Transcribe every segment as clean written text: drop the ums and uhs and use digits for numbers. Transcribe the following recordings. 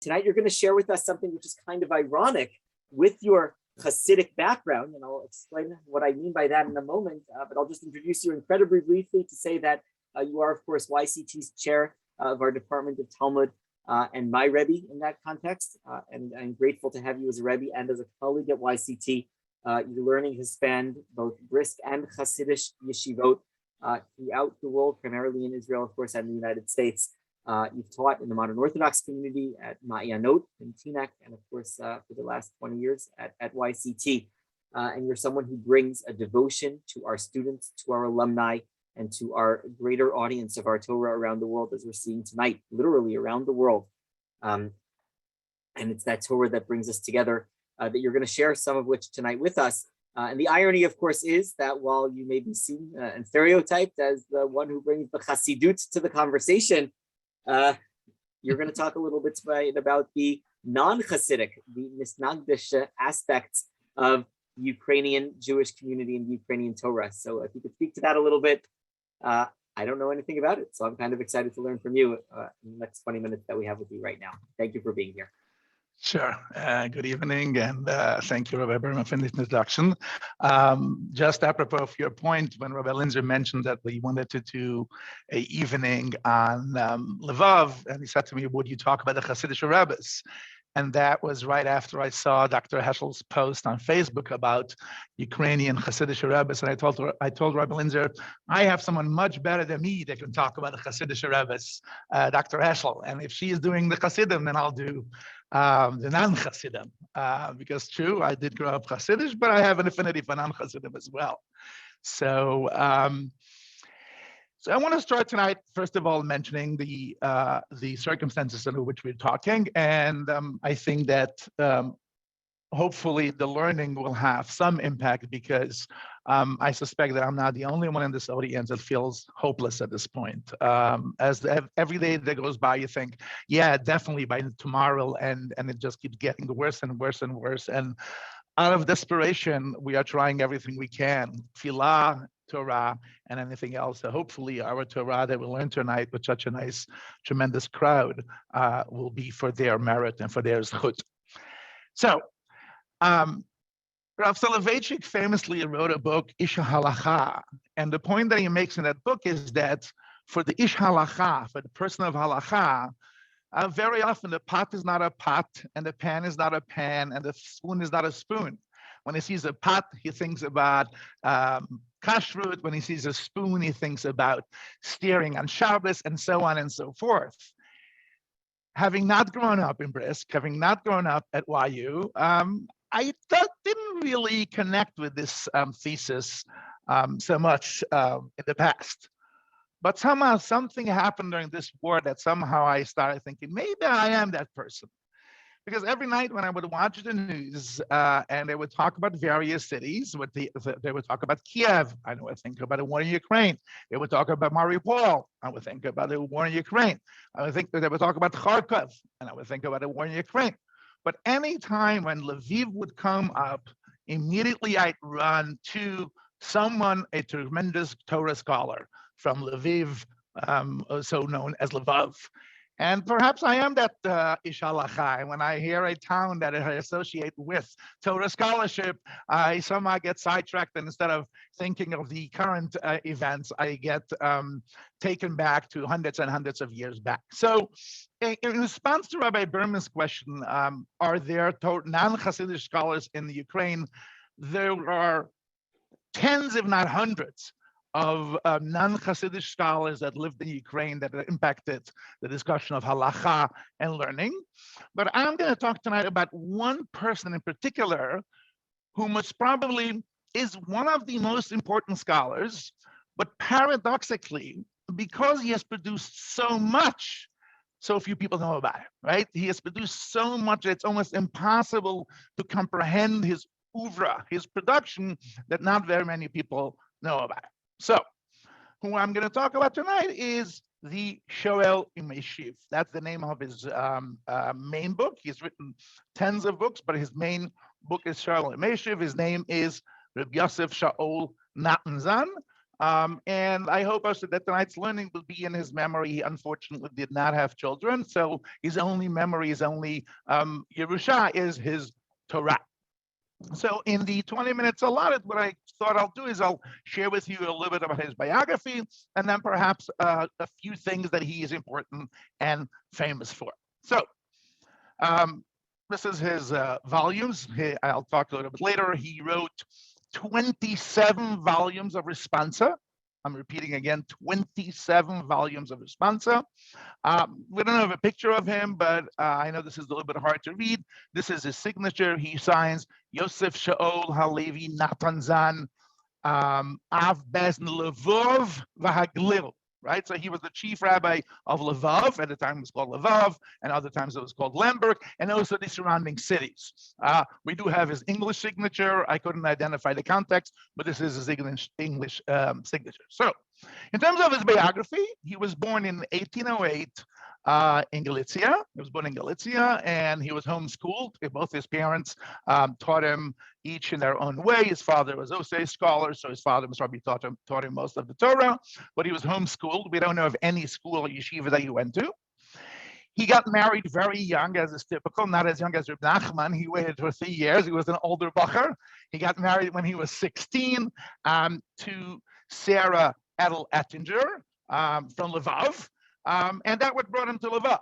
Tonight, you're going to share with us something which is kind of ironic with your Hasidic background, and I'll explain what I mean by that in a moment, but I'll just introduce you incredibly briefly to say that you are, of course, YCT's chair of our Department of Talmud and my Rebbe in that context, and I'm grateful to have you as a Rebbe and as a colleague at YCT. Your learning has spanned both brisk and Hasidic yeshivot throughout the world, primarily in Israel, of course, and the United States. You've taught in the modern Orthodox community at Ma'ayanot in Teaneck, and of course, for the last 20 years at YCT. And you're someone who brings a devotion to our students, to our alumni, and to our greater audience of our Torah around the world, as we're seeing tonight, literally around the world. And it's that Torah that brings us together, that you're going to share some of which tonight with us. And the irony, of course, is that while you may be seen and stereotyped as the one who brings the Chassidut to the conversation, you're going to talk a little bit tonight about the non-Hasidic, the Misnagdish aspects of Ukrainian Jewish community and Ukrainian Torah. So if you could speak to that a little bit, I don't know anything about it, so I'm kind of excited to learn from you in the next 20 minutes that we have with you right now. Thank you for being here. Sure. Good evening, and thank you, Rabbi Berman, for the introduction. Just apropos of your point, when Rabbi Linzer mentioned that we wanted to do an evening on Lviv, and he said to me, would you talk about the Hasidic rabbis? And that was right after I saw Dr. Heschel's post on Facebook about Ukrainian Hasidic rabbis. And I told Rabbi Linzer, I have someone much better than me that can talk about the Hasidic rabbis, Dr. Heschel. And if she is doing the Hasidim, then I'll do the non-Hasidim. Because true, I did grow up Hasidic, but I have an affinity for non-Hasidim as well. So, so I want to start tonight, first of all, mentioning the circumstances under which we're talking. And I think that hopefully the learning will have some impact, because I suspect that I'm not the only one in this audience that feels hopeless at this point. As every day that goes by, you think, yeah, definitely by tomorrow, and it just keeps getting worse and worse and worse. And out of desperation, we are trying everything we can. Tefillah, Torah, and anything else. So hopefully our Torah that we learn tonight with such a nice, tremendous crowd will be for their merit and for their zchut. So, Rav Soloveitchik famously wrote a book, Ish HaHalacha, and the point that he makes in that book is that for the Ish HaHalacha, for the person of Halacha, very often the pot is not a pot, and the pan is not a pan, and the spoon is not a spoon. When he sees a pot, he thinks about kashrut. When he sees a spoon, he thinks about steering on Shabbos, and so on and so forth. Having not grown up in Brisk, having not grown up at YU, I didn't really connect with this thesis so much in the past. But somehow something happened during this war that somehow I started thinking, maybe I am that person. Because every night when I would watch the news and they would talk about various cities, they would talk about Kiev, I would think about the war in Ukraine. They would talk about Mariupol, I would think about the war in Ukraine. I would think that they would talk about Kharkov, and I would think about the war in Ukraine. But any time when Lviv would come up, immediately I'd run to someone, a tremendous Torah scholar from Lviv, also known as Lviv. And perhaps I am that Ish HaHalacha. And when I hear a town that I associate with Torah scholarship, I somehow get sidetracked, and instead of thinking of the current events, I get taken back to hundreds and hundreds of years back. So in response to Rabbi Berman's question, are there non-Hasidic scholars in the Ukraine? There are tens, if not hundreds, of non-Hasidic scholars that lived in Ukraine that impacted the discussion of halacha and learning. But I'm going to talk tonight about one person in particular who most probably is one of the most important scholars, but paradoxically, because he has produced so much, so few people know about it, right? He has produced so much that it's almost impossible to comprehend his oeuvre, his production, that not very many people know about it. So, who I'm going to talk about tonight is the Shoel Imeshiv. That's the name of his main book. He's written tens of books, but his main book is Shoel Imeshiv. His name is Rabbi Yosef Shaul Nathansohn. And I hope also that tonight's learning will be in his memory. He unfortunately did not have children, so his only memory, his only Yerusha is his Torah. So in the 20 minutes allotted, what I thought I'll do is I'll share with you a little bit about his biography, and then perhaps a few things that he is important and famous for. So this is his volumes. I'll talk a little bit later. He wrote 27 volumes of responsa. I'm repeating again, 27 volumes of responsa. We don't have a picture of him, but I know this is a little bit hard to read. This is his signature. He signs Yosef Shaol Halevi Nathansohn Av Bezn Lvov Vahaglil. Right, so he was the chief rabbi of Lviv. At the time it was called Lviv, and other times it was called Lemberg, and also the surrounding cities. We do have his English signature. I couldn't identify the context, but this is his English signature. So, in terms of his biography, he was born in 1808 in Galicia. He was born in Galicia, and he was homeschooled. Both his parents taught him each in their own way. His father was also a scholar, so his father was probably taught him most of the Torah, but he was homeschooled. We don't know of any school or yeshiva that he went to. He got married very young, as is typical, not as young as Reb Nachman. He waited for 3 years. He was an older bacher. He got married when he was 16 to Sarah Edel Ettinger from Lviv. And that what brought him to Lviv,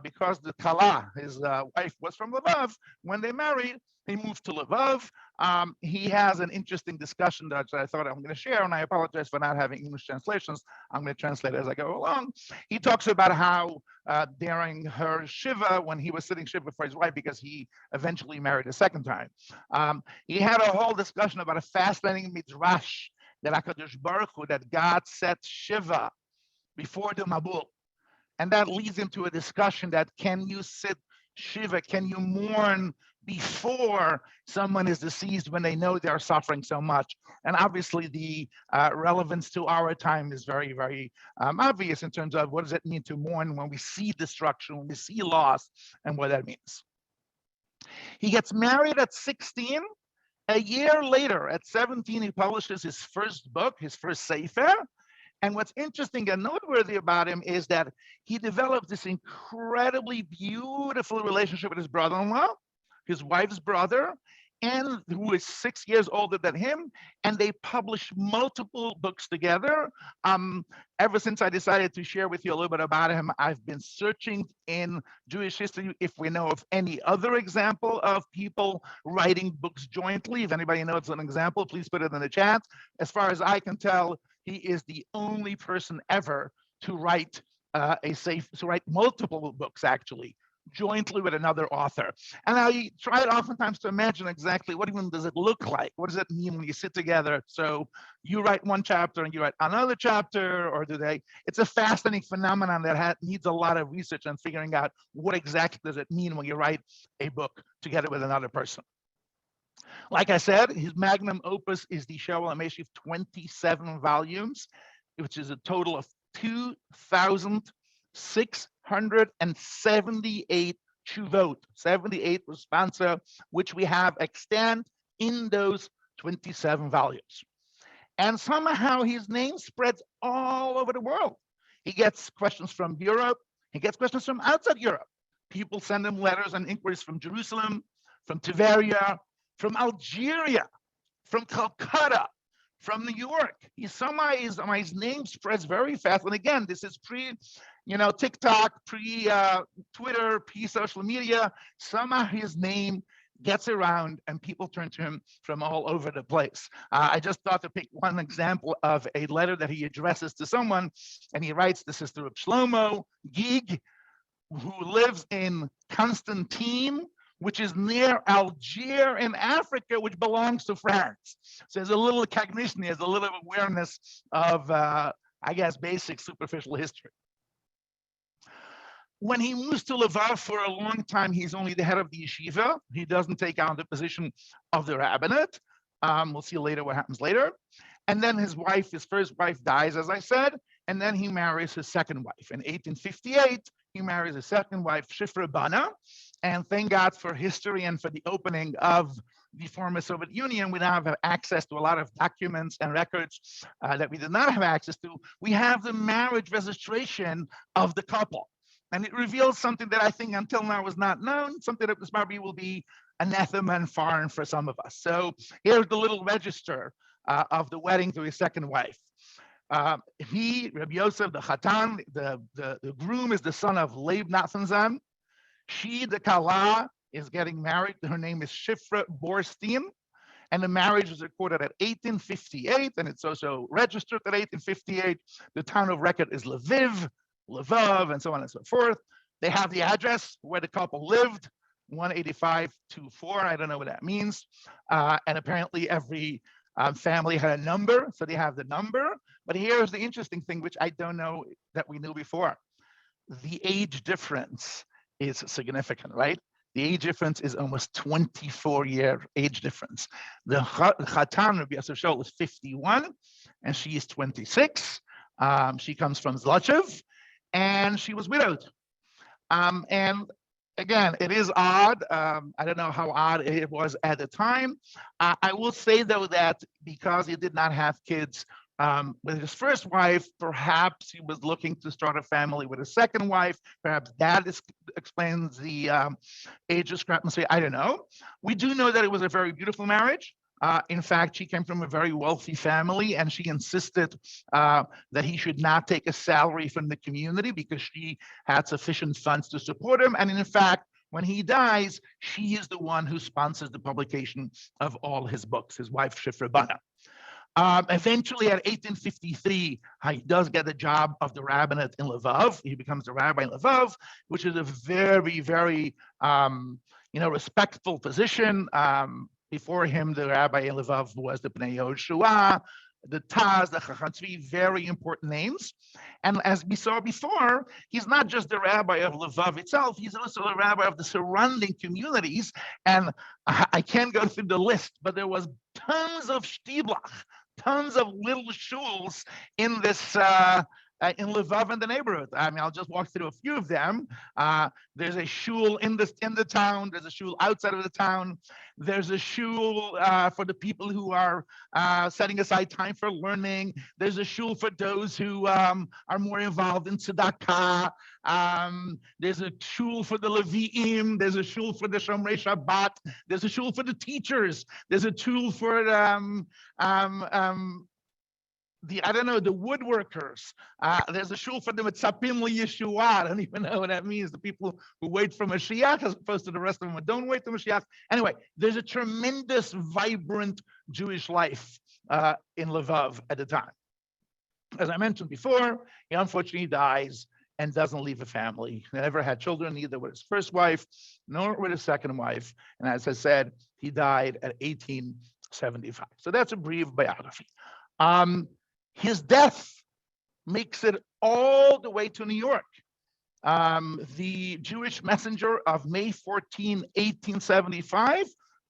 because the Kala, his wife, was from Lviv. When they married, he moved to Lviv. He has an interesting discussion that I thought I'm going to share, and I apologize for not having English translations. I'm going to translate as I go along. He talks about how during her Shiva, when he was sitting Shiva for his wife, because he eventually married a second time, he had a whole discussion about a fascinating midrash that HaKadosh Baruch Hu, that God set Shiva before the Mabul. And that leads into a discussion that can you sit Shiva, can you mourn before someone is deceased when they know they're suffering so much? And obviously the relevance to our time is very, very obvious in terms of what does it mean to mourn when we see destruction, when we see loss, and what that means. He gets married at 16. A year later, at 17, he publishes his first book, his first Sefer. And what's interesting and noteworthy about him is that he developed this incredibly beautiful relationship with his brother-in-law, his wife's brother, and who is 6 years older than him. And they published multiple books together. Ever since I decided to share with you a little bit about him, I've been searching in Jewish history if we know of any other example of people writing books jointly. If anybody knows an example, please put it in the chat. As far as I can tell, he is the only person ever to write multiple books, actually, jointly with another author. And I tried oftentimes to imagine exactly what even does it look like? What does it mean when you sit together? So you write one chapter and you write another chapter, or do they? It's a fascinating phenomenon that needs a lot of research and figuring out what exactly does it mean when you write a book together with another person. Like I said, his magnum opus is the Shaul HaMeshiv 27 volumes, which is a total of 2,678 tshuvot, 78 responsa, which we have extant in those 27 volumes. And somehow his name spreads all over the world. He gets questions from Europe. He gets questions from outside Europe. People send him letters and inquiries from Jerusalem, from Tiberia, from Algeria, from Calcutta, from New York. His name spreads very fast. And again, this is TikTok, Twitter, social media. Somehow his name gets around and people turn to him from all over the place. I just thought to pick one example of a letter that he addresses to someone, and he writes, this is to Reb Shlomo Gig, who lives in Constantine, which is near Algiers in Africa, which belongs to France. So there's a little cognition, there's a little awareness of, basic superficial history. When he moves to Lviv for a long time, he's only the head of the yeshiva. He doesn't take on the position of the rabbinate. We'll see later what happens later. And then his first wife dies, as I said, and then he marries his second wife. In 1858, he marries his second wife, Shifra Bana. And thank God for history and for the opening of the former Soviet Union, we now have access to a lot of documents and records that we did not have access to. We have the marriage registration of the couple. And it reveals something that I think until now was not known, something that probably will be anathema and foreign for some of us. So here's the little register of the wedding to his second wife. He, Rabbi Yosef, the Chatan, the groom is the son of Nathansohn. She, the Kala, is getting married. Her name is Shifra Borstein. And the marriage was recorded at 1858, and it's also registered at 1858. The town of record is Lviv, and so on and so forth. They have the address where the couple lived, 18524. I don't know what that means. And apparently every family had a number, so they have the number. But here's the interesting thing, which I don't know that we knew before. The age difference is significant, right? The age difference is almost 24-year age difference. The Chatan, Rabbi Ysoscher, is 51, and she is 26. She comes from Zlochev, and she was widowed. And again, it is odd. I don't know how odd it was at the time. I will say, though, that because he did not have kids with his first wife, perhaps he was looking to start a family with a second wife. Perhaps that explains the age discrepancy. I don't know. We do know that it was a very beautiful marriage. In fact, she came from a very wealthy family, and she insisted that he should not take a salary from the community because she had sufficient funds to support him. And in fact, when he dies, she is the one who sponsors the publication of all his books, his wife, Shifra Bana. Eventually, at 1853, he does get the job of the rabbinate in Lviv. He becomes the rabbi in Lviv, which is a very, very, respectful position. Before him, the rabbi in Lviv was the Bnei Yehoshua, the Taz, the Chacham Tzvi, very important names. And as we saw before, he's not just the rabbi of Lviv itself, he's also the rabbi of the surrounding communities. And I can't go through the list, but there was tons of shtiblach, tons of little shuls in this in Lviv and the neighborhood. I mean, I'll just walk through a few of them. There's a shul in the town. There's a shul outside of the town. There's a shul for the people who are setting aside time for learning. There's a shul for those who are more involved in tzedakah. There's a shul for the Leviim. There's a shul for the Shomrei Shabbat. There's a shul for the teachers. There's a shul for the woodworkers. There's a shul for the Mitzapim Yeshua. I don't even know what that means. The people who wait for Mashiach, as opposed to the rest of them who don't wait for Mashiach. Anyway, there's a tremendous, vibrant Jewish life in Lviv at the time. As I mentioned before, he unfortunately dies and doesn't leave a family. He never had children, either with his first wife nor with his second wife. And as I said, he died at 1875. So that's a brief biography. His death makes it all the way to New York. The Jewish Messenger of May 14, 1875,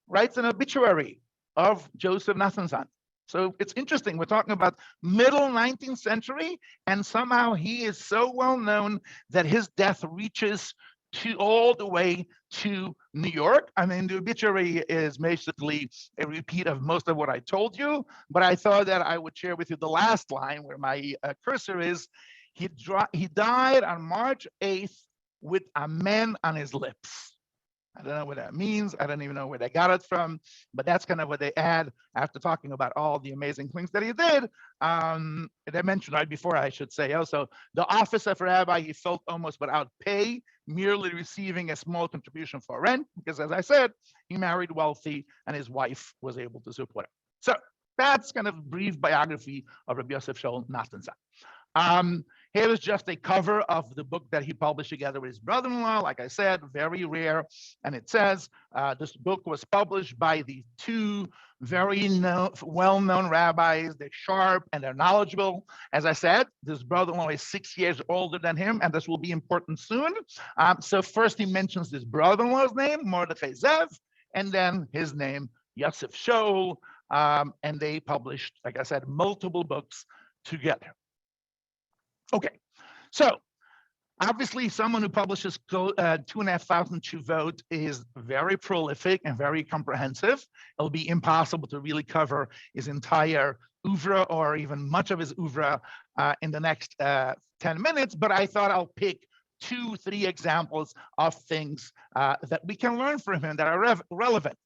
writes an obituary of Joseph Nathansohn. So it's interesting. We're talking about middle 19th century, and somehow he is so well known that his death reaches all the way to New York. I mean, the obituary is basically a repeat of most of what I told you, but I thought that I would share with you the last line where my cursor is. He died on March 8th with amen on his lips. I don't know what that means. I don't even know where they got it from, but that's kind of what they add after talking about all the amazing things that he did. I mentioned right before, I should say also, the office of rabbi, he felt almost without pay, merely receiving a small contribution for rent, because as I said, he married wealthy and his wife was able to support him. So that's kind of a brief biography of Rabbi Ysoscher Katz. Here is just a cover of the book that he published together with his brother-in-law. Like I said, very rare. And it says, this book was published by the two very well-known rabbis. They're sharp and they're knowledgeable. As I said, this brother-in-law is 6 years older than him, and this will be important soon. So first he mentions his brother-in-law's name, Mordechai Zev, and then his name, Yosef Shaul. And they published, like I said, multiple books together. Okay, so Obviously, someone who publishes 2,500 tshuvot is very prolific and very comprehensive. It'll be impossible to really cover his entire oeuvre or even much of his oeuvre in the next 10 minutes, but I thought I'll pick 2-3 examples of things that we can learn from him that are relevant.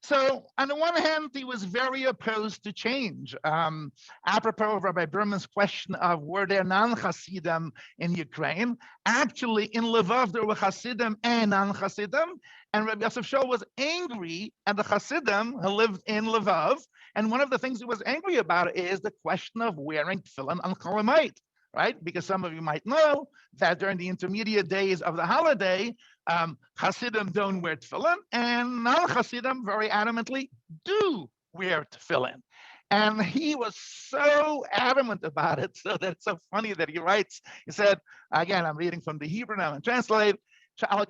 So on the one hand, he was very opposed to change. Apropos of Rabbi Berman's question of were there non-Hasidim in Ukraine, actually in Lviv there were Hasidim and non-Hasidim, and Rabbi Ysoscher was angry at the Hasidim who lived in Lviv, and one of the things he was angry about is the question of wearing tefillin on Chol Hamoed, right? Because some of you might know that during the intermediate days of the holiday, Hasidim don't wear tefillin, and non-Hasidim very adamantly do wear tefillin. And he was so adamant about it, so that it's so funny that he writes, he said, again, I'm reading from the Hebrew now and translate, those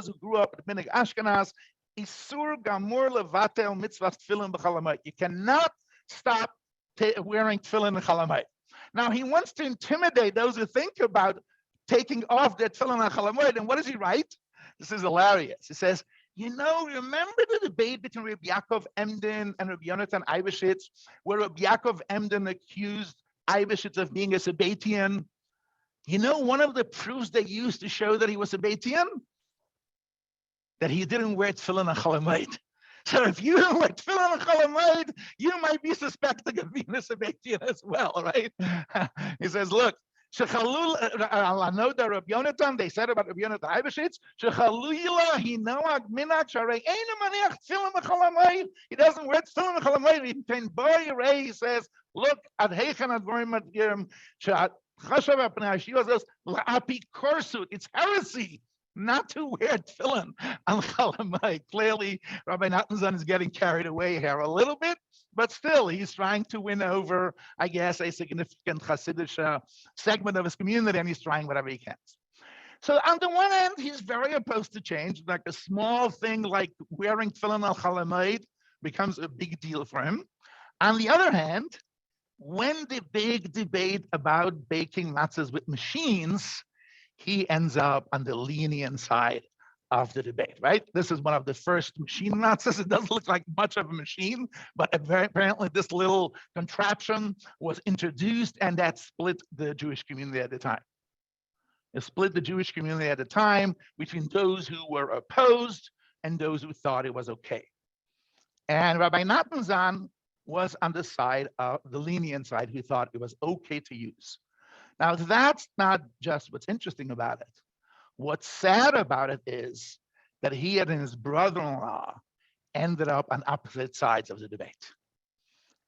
who grew up in Minig Ashkenaz, Isur Gamur Levatel Mitzvah Tefillin B'Chol Hamoed. You cannot stop wearing tefillin in Chol Hamoed. Now, he wants to intimidate those who think about taking off their tefillin on Chol Hamoed. And what does he write? This is hilarious. He says, remember the debate between Rabbi Yaakov Emden and Rabbi Yonatan Eibeshitz, where Rabbi Yaakov Emden accused Eibeshitz of being a Sabbatian? One of the proofs they used to show that he was a Sabbatian? That he didn't wear tefillin on Chol Hamoed. So if you don't wear tefillin on Chol Hamoed, you might be suspecting of being a Sabbatian as well, right? He says, look, Rabbi Yonatan, they said about Rabbi Yonatan Eibeshitz, he doesn't wear tefillin on Chol Hamoed. He says, look, it's heresy not to wear tefillin on Chol Hamoed. Clearly, Rabbi Nathansohn is getting carried away here a little bit, but still, he's trying to win over, I guess, a significant Hasidic segment of his community, and he's trying whatever he can. So on the one hand, he's very opposed to change, like a small thing like wearing tefillin on Chol Hamoed becomes a big deal for him. On the other hand, when the big debate about baking matzahs with machines, he ends up on the lenient side of the debate, right? This is one of the first machine matzahs. It doesn't look like much of a machine, but apparently this little contraption was introduced, and that split the Jewish community at the time. It split the Jewish community at the time between those who were opposed and those who thought it was okay. And Rabbi Nathansohn was on the side of the lenient side, who thought it was okay to use. Now, that's not just what's interesting about it. What's sad about it is that he and his brother-in-law ended up on opposite sides of the debate.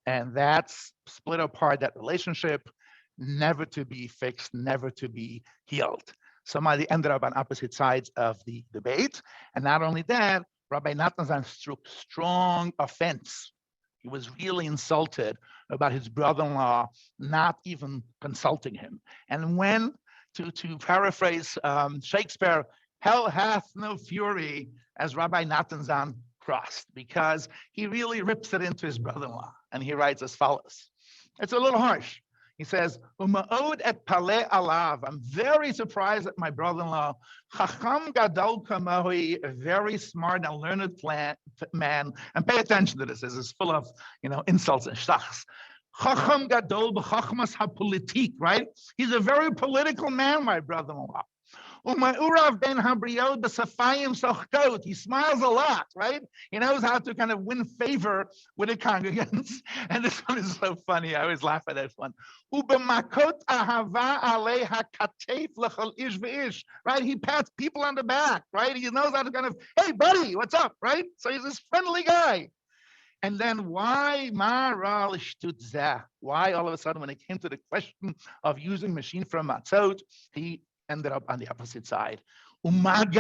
And that's split apart that relationship, never to be fixed, never to be healed. Somebody ended up on opposite sides of the debate. And not only that, Rabbi Nathansohn took strong offense. He was really insulted about his brother-in-law not even consulting him. And when, to paraphrase Shakespeare, hell hath no fury as Rabbi Nathansohn crossed, because he really rips it into his brother-in-law. And he writes as follows. It's a little harsh. He says, Uma'od et paleh alav. I'm very surprised at my brother-in-law. Chacham gadol kamahui, a very smart and learned man. And pay attention to this. This is full of, insults and shtachs. Chacham gadol b'chachmas hapolitik, right? He's a very political man, my brother-in-law. Uma'urav ben habriel b'safayim sochkot. He smiles a lot, right? He knows how to kind of win favor with the congregants. And this one is so funny. I always laugh at this one. Ubemakot ahava alei hakatef lechol ish v'ish. Right? He pats people on the back, right? He knows how to kind of, hey, buddy, what's up, right? So he's this friendly guy. And then why all of a sudden, when it came to the question of using machine from matzot, he ended up on the opposite side. And not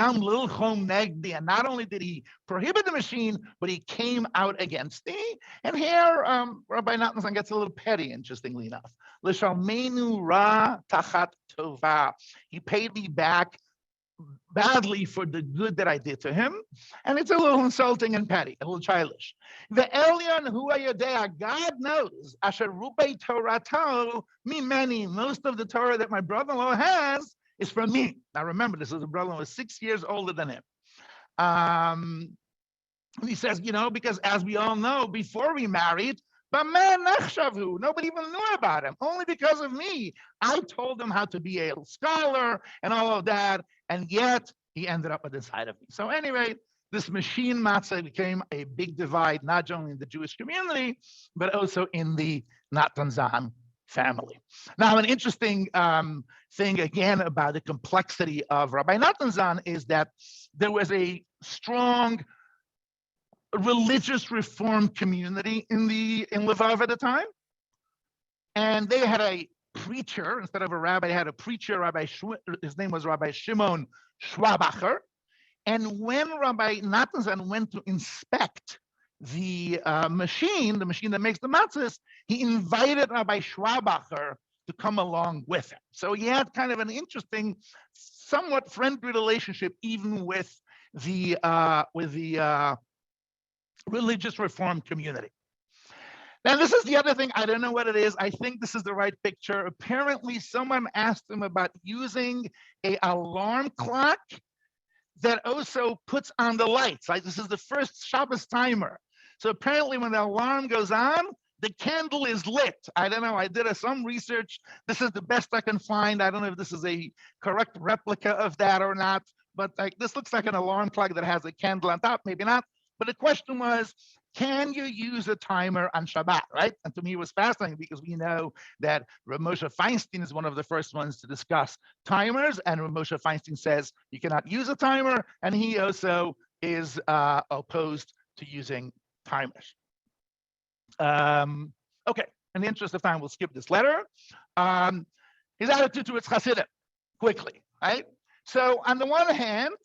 only did he prohibit the machine, but he came out against me. And here, Rabbi Nathansohn gets a little petty, interestingly enough. He paid me back badly for the good that I did to him. And it's a little insulting and petty, a little childish. The Elyon Hu Hayodea, God knows, Asher Rubei Torato, me many, most of the Torah that my brother-in-law has is from me. Now remember, this is a brother who was 6 years older than him. And he says, because as we all know, before we married, but man, nobody even knew about him. Only because of me. I told him how to be a scholar and all of that, and yet he ended up at the side of me. So anyway, this machine matzah became a big divide, not only in the Jewish community, but also in the Nathansohn family. Now, an interesting thing again about the complexity of Rabbi Nathansohn is that there was a strong religious reform community in Lviv at the time, and they had a preacher instead of a rabbi. They had a preacher, his name was Rabbi Shimon Schwabacher. And when Rabbi Nathansohn went to inspect the machine that makes the matzahs, he invited Rabbi Schwabacher to come along with him. So he had kind of an interesting, somewhat friendly relationship, even with the religious reform community. Now, this is the other thing. I don't know what it is. I think this is the right picture. Apparently, someone asked him about using an alarm clock that also puts on the lights. Like, this is the first Shabbos timer. So apparently, when the alarm goes on, the candle is lit. I don't know. I did some research. This is the best I can find. I don't know if this is a correct replica of that or not. But this looks like an alarm clock that has a candle on top. Maybe not. But the question was, can you use a timer on Shabbat, right? And to me, it was fascinating because we know that Rav Moshe Feinstein is one of the first ones to discuss timers. And Rav Moshe Feinstein says you cannot use a timer. And he also is opposed to using timers. Okay, in the interest of time, we'll skip this letter. His attitude towards Hasidim, quickly, right? So on the one hand,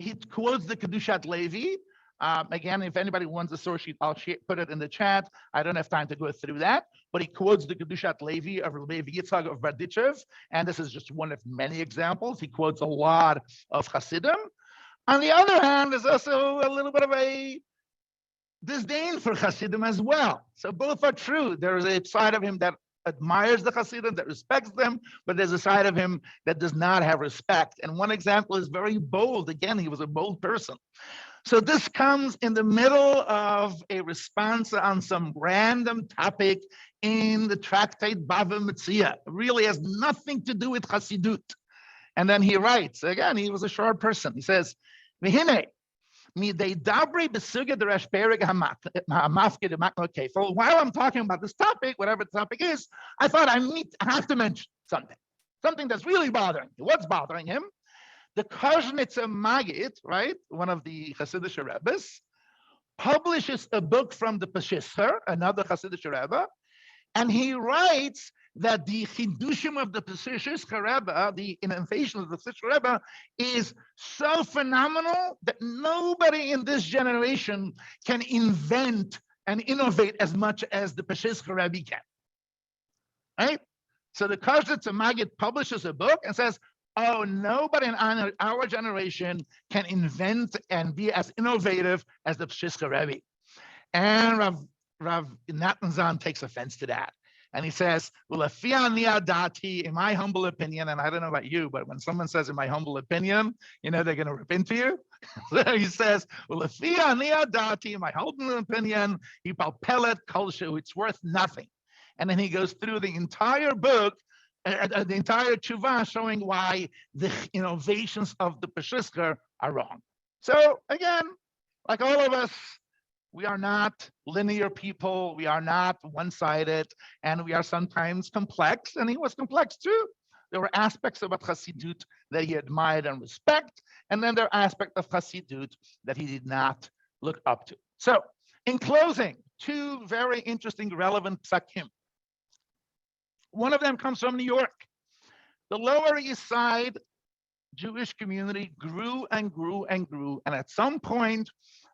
he quotes the Kedushat Levi. Again, if anybody wants the source sheet, I'll put it in the chat. I don't have time to go through that, but he quotes the Kedushat Levi of Rabbi Yitzchak of Berditchev, and this is just one of many examples. He quotes a lot of Hasidim. On the other hand, there's also a little bit of a disdain for Hasidim as well. So both are true. There is a side of him that admires the Hasidim, that respects them, but there's a side of him that does not have respect. And one example is very bold. Again, he was a bold person. So this comes in the middle of a response on some random topic in the tractate Bava Metzia. It really has nothing to do with Hasidut. And then he writes, again, he was a sharp person. He says, V'hine, okay, so while I'm talking about this topic, whatever the topic is, I thought I have to mention something that's really bothering him. What's bothering him? The Koznitzer Maggid, right, one of the Hasidic Rebbes, publishes a book from the Peshischer, another Hasidic Rebbe, and he writes that the Chidushim of the Peshischer Rebbe, the innovation of the Peshischer Rebbe, is so phenomenal that nobody in this generation can invent and innovate as much as the Peshischer Rebbe can. Right? So the Koznitzer Maggid publishes a book and says, oh, nobody in our generation can invent and be as innovative as the Peshischer Rebbe. And Rav Nathansohn takes offense to that. And he says, well, in my humble opinion, and I don't know about you, but when someone says in my humble opinion, they're going to rip into you. So he says, well, in my humble opinion, it's worth nothing. And then he goes through the entire book, the entire tshuva, showing why the innovations of the Peshischer are wrong. So again, like all of us, we are not linear people. We are not one-sided, and we are sometimes complex. And he was complex too. There were aspects about Hasidut that he admired and respect, and then there are aspects of Hasidut that he did not look up to. So, in closing, two very interesting, relevant psakim. One of them comes from New York. The Lower East Side Jewish community grew and grew and grew, and at some point,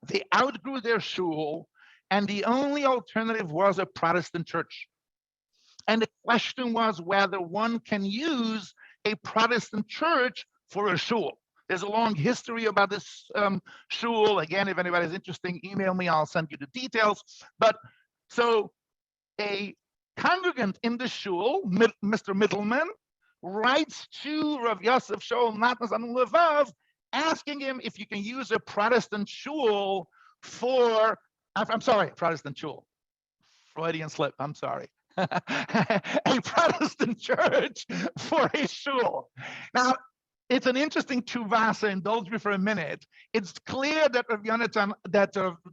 they outgrew their shul, and the only alternative was a Protestant church. And the question was whether one can use a Protestant church for a shul. There's a long history about this shul. Again, if anybody's interested, email me, I'll send you the details. But so a congregant in the shul, Mr. Middleman, writes to Rabbi Ysoscher Katz in Lviv, asking him if you can use a Protestant shul for, I'm sorry, Protestant shul. Freudian slip, I'm sorry. A Protestant church for a shul. Now, it's an interesting tuvah, so indulge me for a minute. It's clear that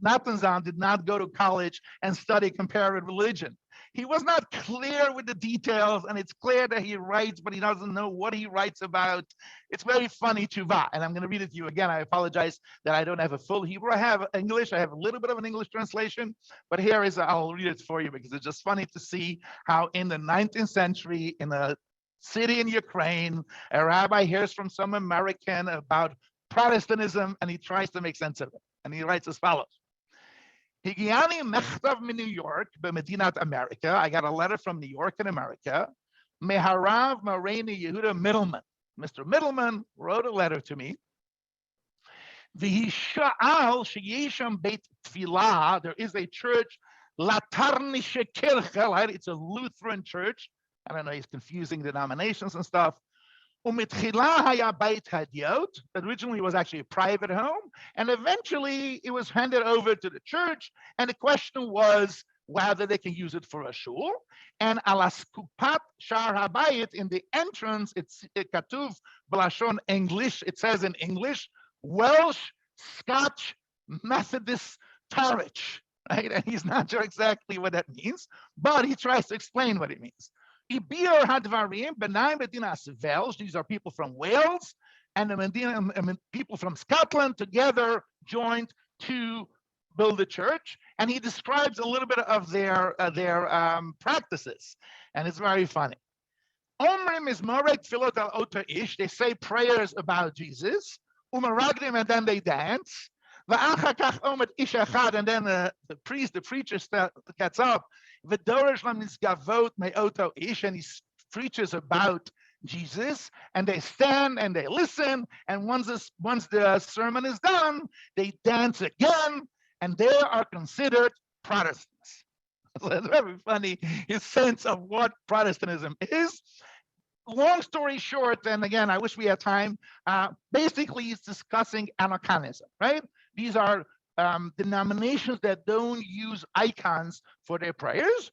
Nathansohn did not go to college and study comparative religion. He was not clear with the details, and it's clear that he writes, but he doesn't know what he writes about. It's very funny tuvah, and I'm going to read it to you again. I apologize that I don't have a full Hebrew. I have English. I have a little bit of an English translation, but here is, I'll read it for you because it's just funny to see how in the 19th century, in a city in Ukraine, a rabbi hears from some American about Protestantism, and he tries to make sense of it. And he writes as follows. Higiani mechtav min New York, b'medinat America. I got a letter from New York in America. Meharav Mareini Yehuda Middleman. Mr. Middleman wrote a letter to me. V'hisha'al sheyesham beit tfilah. There is a church, Latarnische Kirche, right? It's a Lutheran church. I don't know, he's confusing denominations and stuff. That originally was actually a private home, and eventually it was handed over to the church, and the question was whether they can use it for a shul. And alas kupat shar habayit, in the entrance, it's katuv b'lashon English, it says in English, Welsh, Scotch, Methodist Torah, right? And he's not sure exactly what that means, but he tries to explain what it means. These are people from Wales and the people from Scotland together joined to build a church. And he describes a little bit of their practices. And it's very funny. They say prayers about Jesus. And then they dance. And then the preacher gets up. And he preaches about Jesus, and they stand and they listen, and once the sermon is done, they dance again, and they are considered Protestants. So it's very funny, his sense of what Protestantism is. Long story short, and again, I wish we had time, basically he's discussing anachronism, right? These are denominations that don't use icons for their prayers.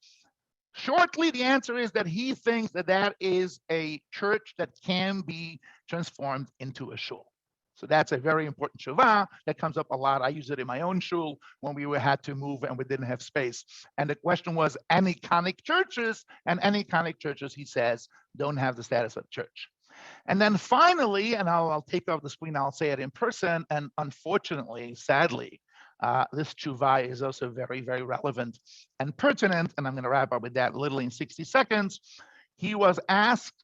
Shortly, the answer is that he thinks that that is a church that can be transformed into a shul. So that's a very important shuvah that comes up a lot. I use it in my own shul when we had to move and we didn't have space. And the question was aniconic churches, and aniconic churches, he says, don't have the status of church. And then finally, and I'll take off the screen, I'll say it in person, and unfortunately, sadly, this tshuvah is also very, very relevant and pertinent, and I'm going to wrap up with that literally in 60 seconds. He was asked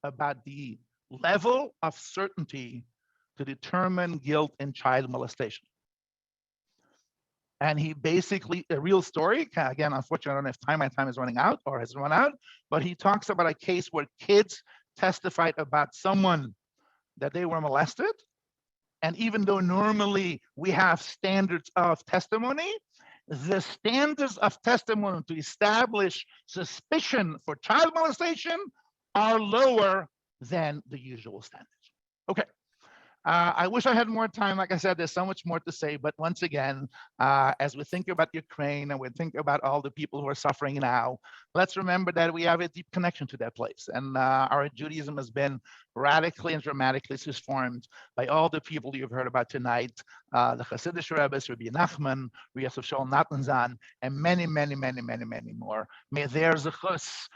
about the level of certainty to determine guilt in child molestation. And he basically, a real story, again, unfortunately, I don't have time, my time is running out or has run out, but he talks about a case where kids testified about someone that they were molested. And even though normally we have standards of testimony, the standards of testimony to establish suspicion for child molestation are lower than the usual standards. Okay. I wish I had more time. Like I said, there's so much more to say. But once again, as we think about Ukraine and we think about all the people who are suffering now, let's remember that we have a deep connection to that place. And our Judaism has been radically and dramatically transformed by all the people you've heard about tonight, the Hasidic rabbis, Rabbi Nachman, Rabbi Ysoscher Nathansohn, and many, many, many, many, many more. May their zechus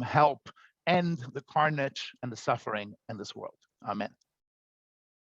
help end the carnage and the suffering in this world. Amen.